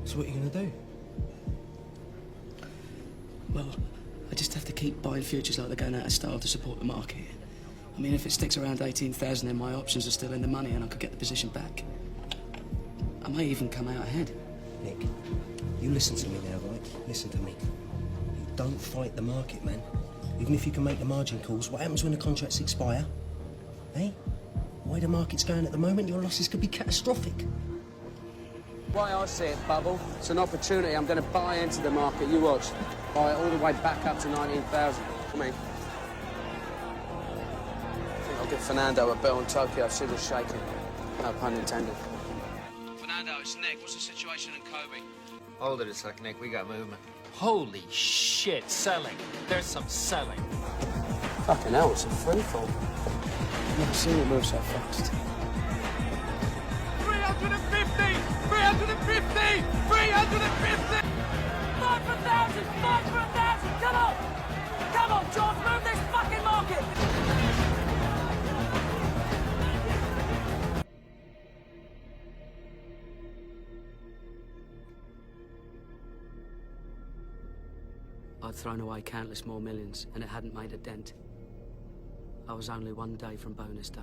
So what are you going to do? Well, I just have to keep buying futures like they're going out of style to support the market. I mean, if it sticks around 18,000, then my options are still in the money and I could get the position back. I may even come out ahead. Nick, you listen to me now, right? Listen to me. You don't fight the market, man. Even if you can make the margin calls, what happens when the contracts expire? Eh? The way the market's going at the moment, your losses could be catastrophic. The way I see it, Bubble, it's an opportunity. I'm going to buy into the market. You watch. Buy it all the way back up to 19,000. Come in. I think I'll give Fernando a bet on Tokyo. See the shaking. No pun intended. Fernando, it's Nick. What's the situation in Kobe? Hold it a sec, Nick. We got movement. Holy shit, selling. There's some selling. Fucking hell, it's a free fall. I've never seen it move so fast. 350! 350! 350! Fight for 1,000! Fight for 1,000! Come on! Come on, George, move this fucking market! I'd thrown away countless more millions, and it hadn't made a dent. I was only one day from bonus day.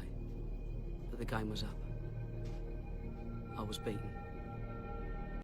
But the game was up. I was beaten.